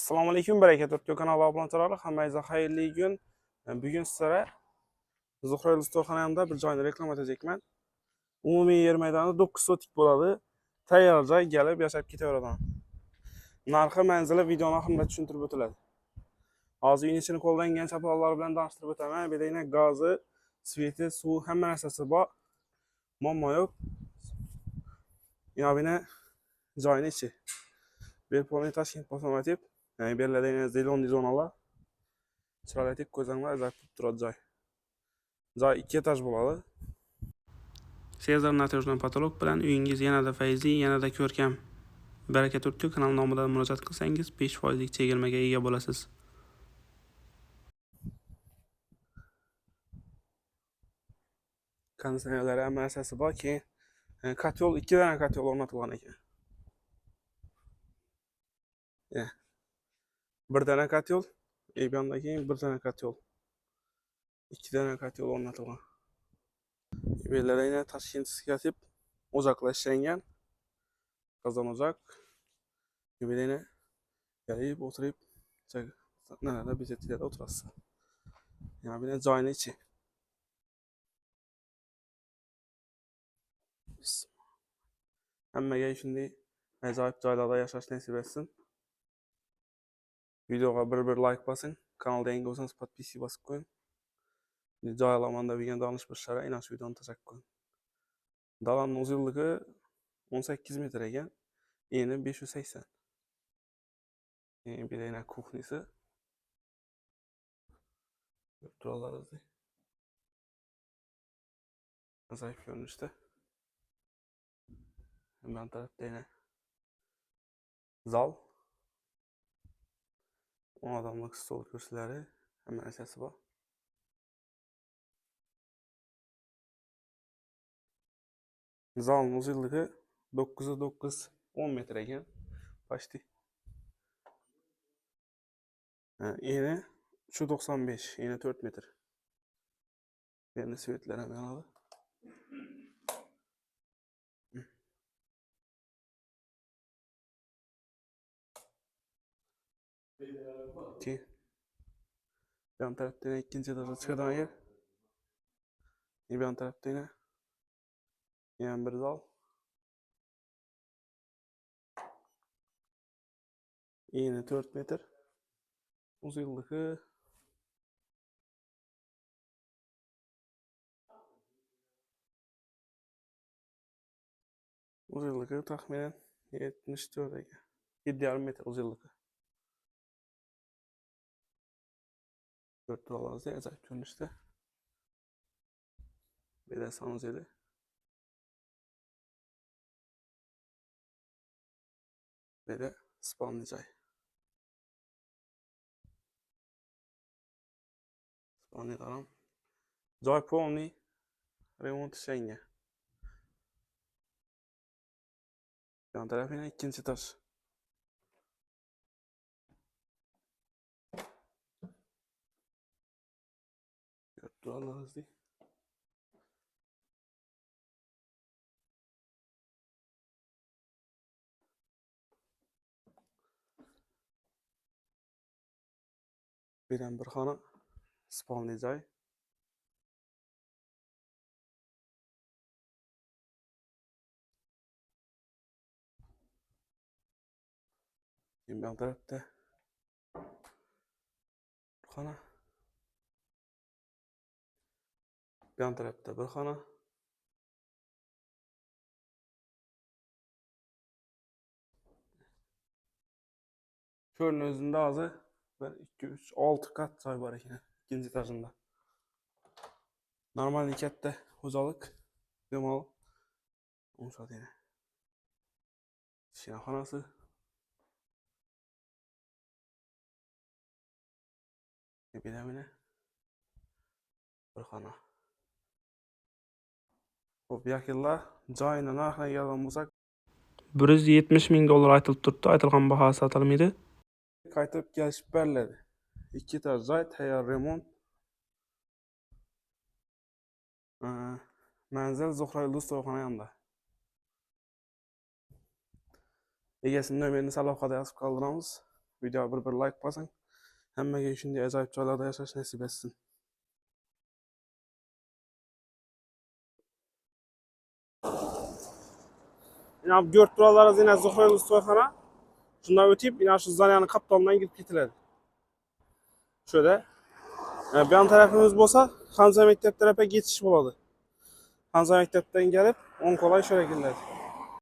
Assalomu alaykum, baraka topgan kanal obunachilar, hammangizga xayrli kun. Bugun sizlarga Zuhra Isto'xonamda bir joyni reklama etacakman. Umumiy yer maydoni 9 sotik bo'ladi. Tayyor joy, kelib yashab ketaveradigan. Narxi, manzili videoni oxirida tushuntirib o'tiladi. Hozir uning ichini qo'llangan chapallar bilan tanishtirib o'taman. Bedayna gazi, sveti, suv, hamma narsasi bor. Muammo yo'q. Yana joyning ichi. Belpolniy Toshkent Bosomatib. Yani belirlediğiniz zelon zonalar. Chiroyli ko'zanglar ajratib turadi joy. Joy 2 etaj bo'ladi. Sezar Natejdan patolog bilan uyingiz yanada fayzli, yanada ko'rkam. Baraka Turkiya kanal nomidan murojaat qilsangiz 5% chegirmaga ega bo'lasiz. Konditsionerlar ham narsasi bor, keyin kotyol 2 dona kotyol o'rnatilgan ekan. Bir dona kotyol, e'yondan keyin bir dona kotyol. 2 dona kotyol o'rnatilgan. Bellarayna Toshkentga ketib, o'zoqlashgan. Qozon o'zoq. Bellarayna gelip oturup nerede bezettiler oturası. Yani bir de joyning ichi. Hammaga shunday ajoyib joylarda yashash nasib etsin. Videoga bir like bosing, kanalga yangi bo'lsangiz podpiska bosib qo'ying. Joy alamanda degan donish bir shara inash videoni tashlab qo'ying. Dalamning uzunligi 18 metr ekan, eni 580. Bir de kuxnisi. Turalarizda. Ajoyib ko'rinishda. Hemen tarafta yine zal. 10 adamlık stol kürsüleri. Hemen esası var. Zalın uzunluğu 9'a 9 10 metre ekan. Başti. Eni 395, eni 4 metre. Benim svetler hemen alı. Ki yan tarafta yine ikinci etaja çıkan yer. Yan tarafta yine bir zal. Eni 4 metre. Uzunluğu tahminen 74 ekan. 7,5 metre uzunluğu. 4 dolarızda acayip görünüşte. Bir de sanzeli. Bir de spawlayacak. Spawlayalım. Joy polni remont işlenge. Yan tarafına ikinci taş. Dolarlarız değil. Bir xona spawnli joy. Yan tarafta xona. Yan tarafta bir xona. Şöyle özünde azı 1 2 3 6 kat joy var ekan ikinci etajında. Normal katta xo'jalik bemalol o'xshadi yana. Shinaxonasi. Bilamine bir xona. Xo'p, yakınlar joyini narxiga kelgan bo'lsak, 170 ming dollar aytilib turibdi. Aytilgan baho sotilmaydi. Qaytib kelishib beriladi. 2 etaj joy, tayyor remont. Manzil Zuhra Isto'xona yanında. Egasini nomerini salohada yozib qoldiramiz. Videoya bir like basın. Hammaga shunday ajoyib joylarda yashash nasib etsin. Yine görüp durarlarız yine Zuhra Yıldız Toyxana. Şundan öteyip yine şu Zarya'nın kaptanından gidip getiredi. Şöyle. Bir yan tarafımız bolsa Hanza Mektep tarafa geçiş buladı. Hanza Mektepten gelip on kolay şöyle geldi.